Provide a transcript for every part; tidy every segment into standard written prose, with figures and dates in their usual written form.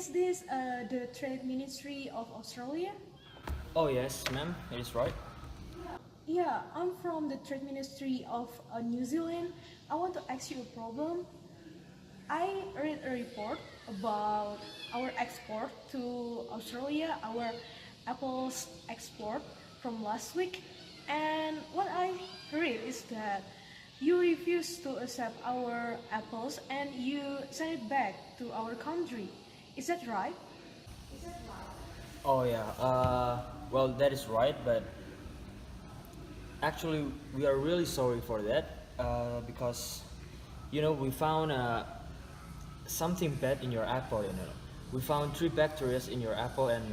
Is this the Trade Ministry of Australia? Oh yes, ma'am, it is right. Yeah, I'm from the Trade Ministry of New Zealand. I want to ask you a problem. I read a report about our export to Australia, our apples export from last week, and what I read is that you refuse to accept our apples and you send it back to our country. Is that right? Oh yeah, well that is right, but actually we are really sorry for that because we found something bad in your apple. We found three bacteria in your apple, and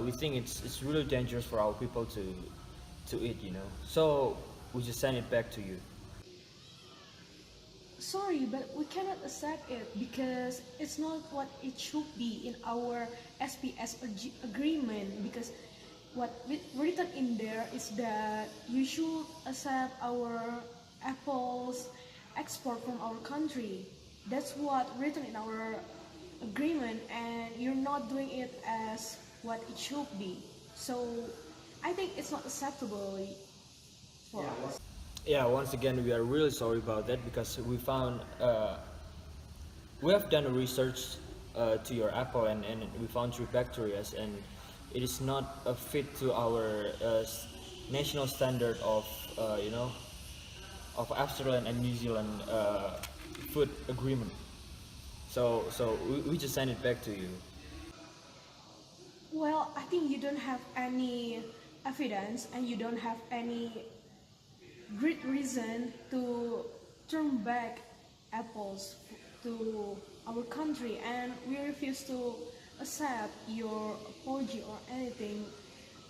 we think it's really dangerous for our people to eat. So we just send it back to you. Sorry, but we cannot accept it because it's not what it should be in our SPS agreement. Because what written in there is that you should accept our apples export from our country. That's what written in our agreement, and you're not doing it as what it should be. So I think it's not acceptable for us. Yeah, once again we are really sorry about that because we have done a research to your apple, and we found three bacteria, and it is not a fit to our national standard of of Australian and New Zealand food agreement. So we just send it back to you. Well, I think you don't have any evidence and you don't have any great reason to turn back apples to our country, and we refuse to accept your apology or anything.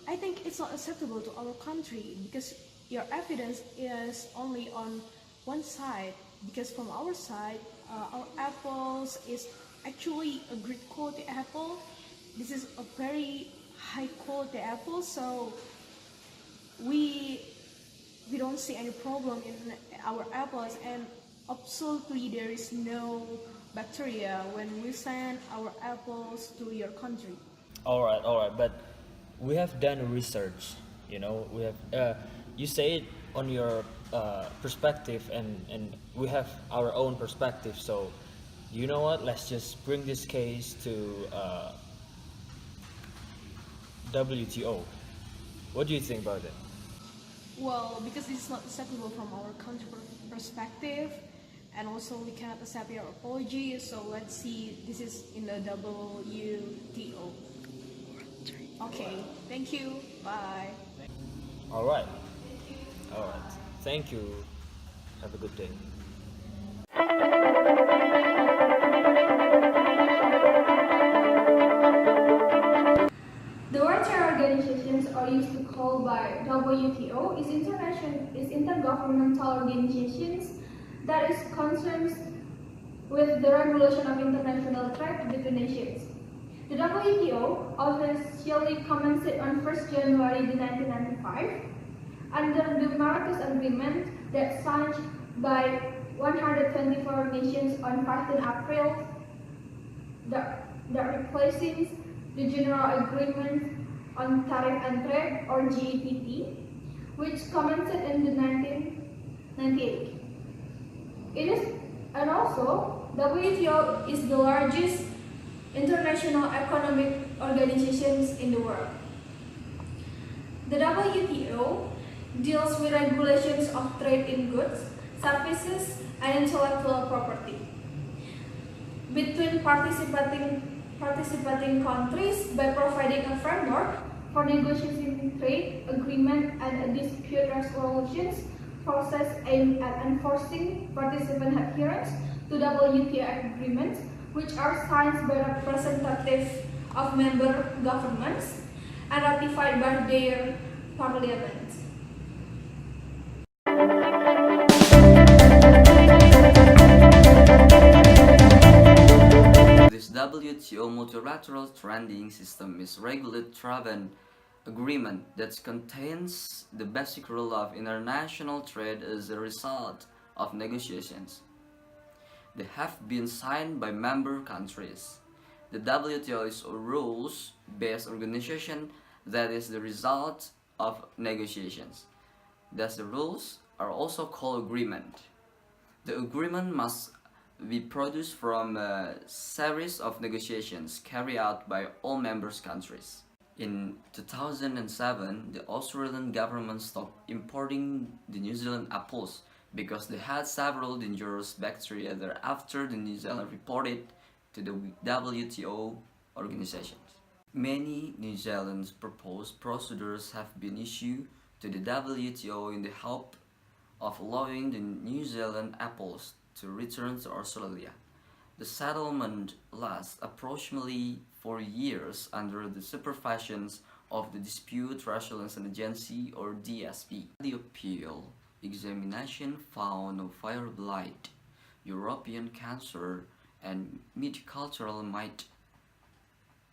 I think it's not acceptable to our country because your evidence is only on one side, because from our side our apples is actually a great quality apple. This is a very high quality apple, so we we don't see any problem in our apples, and absolutely there is no bacteria when we send our apples to your country. All right, but we have done research. We have. You say it on your perspective, and we have our own perspective. So, you know what? Let's just bring this case to WTO. What do you think about it? Well, because it's not acceptable from our country perspective, and also we cannot accept your apology, so let's see, this is in the WTO. Okay, thank you, bye. All right. All right. Thank you. Have a good day. The World Trade Organization, or used to call by WTO, is intergovernmental organizations that is concerned with the regulation of international trade between nations. The WTO officially commenced on 1st January 1995 under the Marrakesh Agreement that signed by 124 nations on 15 April that replaces the General Agreement on Tariff and Trade, or GATT, which commenced in the 1998. It is, and also WTO is the largest international economic organizations in the world. The WTO deals with regulations of trade in goods, services, and intellectual property between participating countries by providing a framework for negotiating trade agreement and a dispute resolutions process aimed at enforcing participant adherence to WTO agreements, which are signed by representatives of member governments and ratified by their parliaments. This WTO multilateral trading system is regulator-driven agreement that contains the basic rule of international trade as a result of negotiations. They have been signed by member countries. The WTO is a rules-based organization that is the result of negotiations. Thus, the rules are also called agreement. The agreement must be produced from a series of negotiations carried out by all member countries. In 2007, the Australian government stopped importing the New Zealand apples because they had several dangerous bacteria thereafter the New Zealand reported to the WTO organization. Many New Zealand's proposed procedures have been issued to the WTO in the hope of allowing the New Zealand apples to return to Australia. The settlement lasts approximately 4 years under the supervision of the Dispute Resolution Agency or DSP. The appeal examination found no fire blight, European cancer, and multicultural mite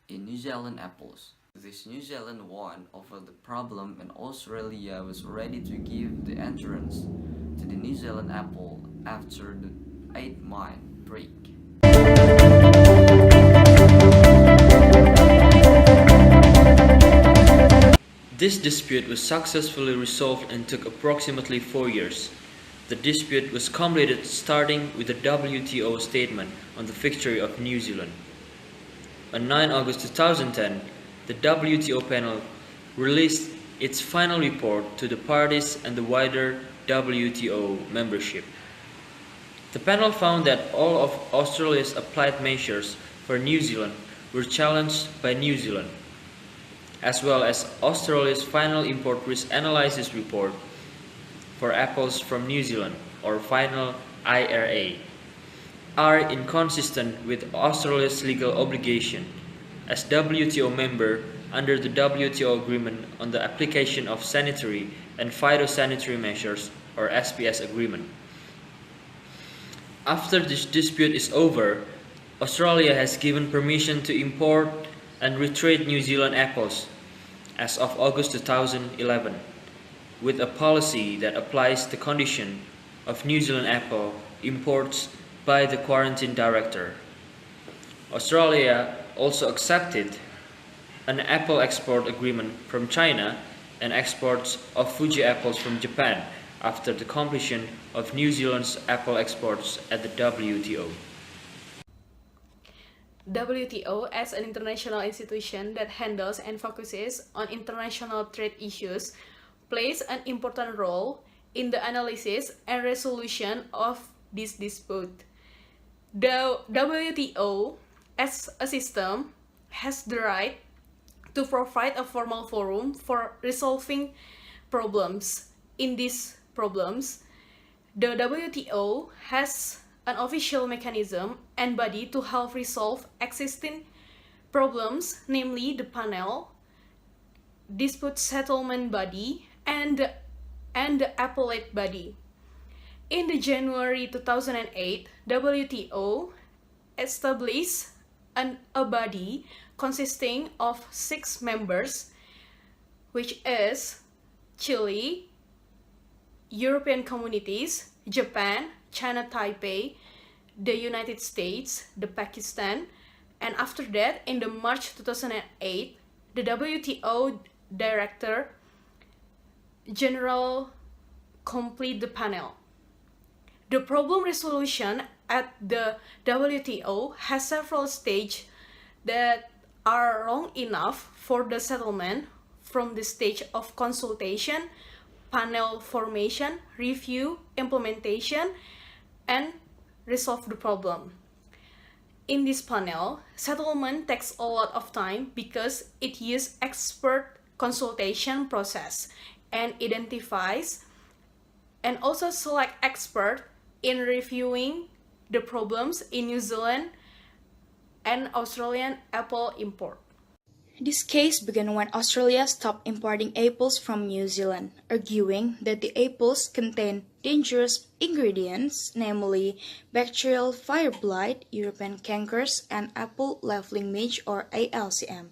in New Zealand apples. This New Zealand won over the problem, and Australia was ready to give the entrance to the New Zealand apple after the 8-month break. This dispute was successfully resolved and took approximately 4 years. The dispute was completed starting with the WTO statement on the victory of New Zealand. On 9 August 2010, the WTO panel released its final report to the parties and the wider WTO membership. The panel found that all of Australia's applied measures for New Zealand were challenged by New Zealand, as well as Australia's final import risk analysis report for apples from New Zealand, or final IRA, are inconsistent with Australia's legal obligation as WTO member under the WTO Agreement on the Application of Sanitary and Phytosanitary Measures, or SPS Agreement. After this dispute is over, Australia has given permission to import and retrade New Zealand apples as of August 2011, with a policy that applies the condition of New Zealand apple imports by the Quarantine Director. Australia also accepted an apple export agreement from China and exports of Fuji apples from Japan after the completion of New Zealand's apple exports at the WTO. WTO, as an international institution that handles and focuses on international trade issues, plays an important role in the analysis and resolution of this dispute. The WTO, as a system, has the right to provide a formal forum for resolving problems. In these problems, the WTO has an official mechanism and body to help resolve existing problems, namely the panel, dispute settlement body, and the appellate body. In the January 2008, WTO established a body consisting of 6 members, which is Chile, European Communities, Japan, China Taipei, the United States, the Pakistan, and after that, in the March 2008, the WTO Director General complete the panel. The problem resolution at the WTO has several stages that are long enough for the settlement, from the stage of consultation, panel formation, review, implementation, and resolve the problem. In this panel, settlement takes a lot of time because it uses expert consultation process and identifies and also select expert in reviewing the problems in New Zealand and Australian apple import. This case began when Australia stopped importing apples from New Zealand, arguing that the apples contain dangerous ingredients, namely bacterial fire blight, European cankers, and apple leveling midge or ALCM.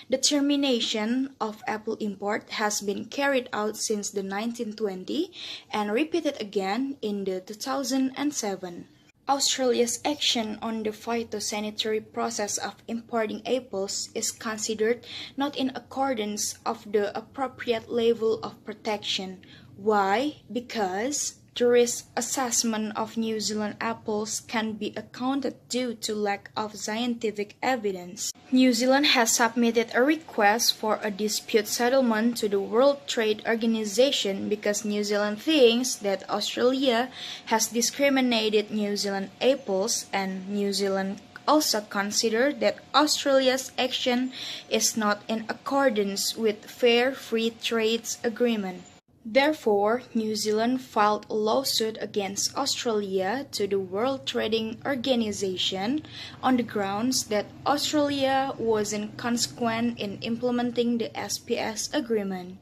The termination of apple import has been carried out since the 1920 and repeated again in the 2007. Australia's action on the phytosanitary process of importing apples is considered not in accordance of the appropriate level of protection. Why? Because the risk assessment of New Zealand apples can be accounted due to lack of scientific evidence. New Zealand has submitted a request for a dispute settlement to the World Trade Organization because New Zealand thinks that Australia has discriminated New Zealand apples, and New Zealand also considered that Australia's action is not in accordance with fair free trade agreement. Therefore, New Zealand filed a lawsuit against Australia to the World Trading Organization on the grounds that Australia was inconsequent in implementing the SPS agreement.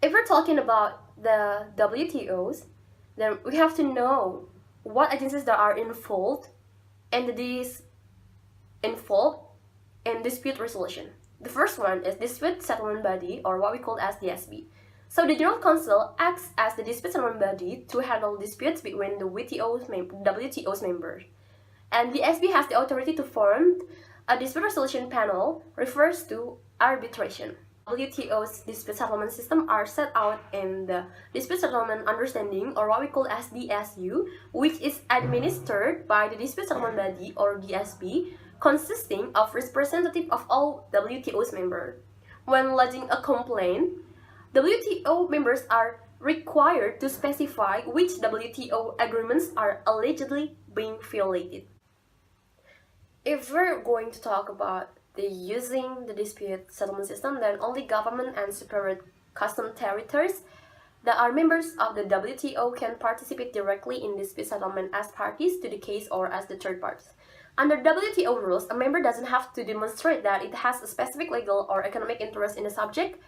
If we're talking about the WTOs, then we have to know what agencies that are involved, entities involved in dispute resolution. The first one is Dispute Settlement Body, or what we call as DSB. So the General Council acts as the dispute settlement body to handle disputes between the WTO's members. And the SB has the authority to form a dispute resolution panel, refers to arbitration. WTO's dispute settlement system are set out in the Dispute Settlement Understanding, or what we call as DSU, which is administered by the Dispute Settlement Body, or DSB, consisting of representatives of all WTO's members. When lodging a complaint, WTO members are required to specify which WTO agreements are allegedly being violated. If we're going to talk about using the dispute settlement system, then only government and separate custom territories that are members of the WTO can participate directly in dispute settlement as parties to the case or as the third parties. Under WTO rules, a member doesn't have to demonstrate that it has a specific legal or economic interest in the subject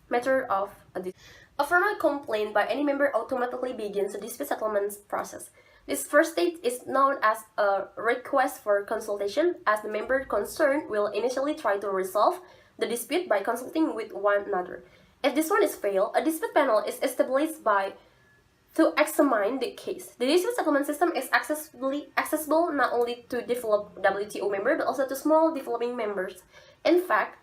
matter of a dispute. A formal complaint by any member automatically begins the dispute settlement process. This first stage is known as a request for consultation, as the member concerned will initially try to resolve the dispute by consulting with one another. If this one is failed, a dispute panel is established to examine the case. The dispute settlement system is accessible not only to developed WTO members but also to small developing members. In fact,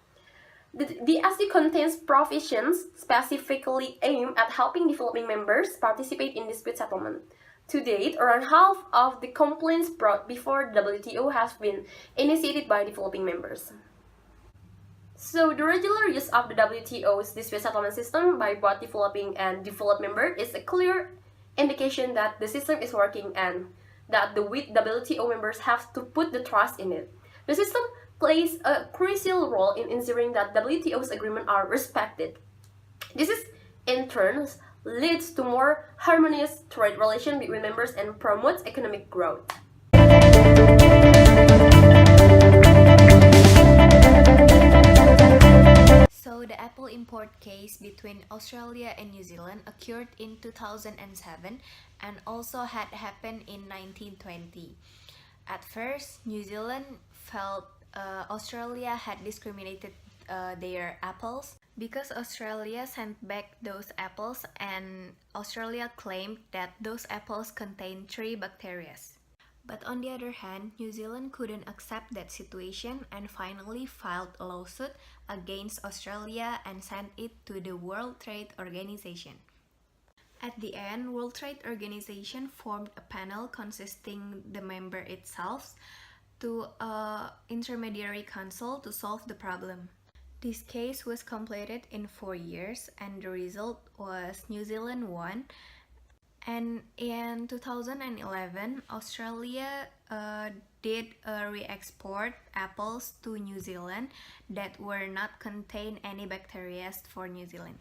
the DSC contains provisions specifically aimed at helping developing members participate in dispute settlement. To date, around half of the complaints brought before WTO has been initiated by developing members. So, the regular use of the WTO's dispute settlement system by both developing and developed members is a clear indication that the system is working and that the WTO members have to put the trust in it. The system plays a crucial role in ensuring that WTO's agreements are respected. This is, in turn, leads to more harmonious trade relations between members and promotes economic growth. So the apple import case between Australia and New Zealand occurred in 2007 and also had happened in 1920. At first, New Zealand felt Australia had discriminated their apples because Australia sent back those apples, and Australia claimed that those apples contained 3 bacteria. But on the other hand, New Zealand couldn't accept that situation and finally filed a lawsuit against Australia and sent it to the World Trade Organization. At the end, World Trade Organization formed a panel consisting the member itself to an intermediary council to solve the problem. This case was completed in 4 years and the result was New Zealand won. And in 2011, Australia did re-export apples to New Zealand that were not contain any bacteria for New Zealand.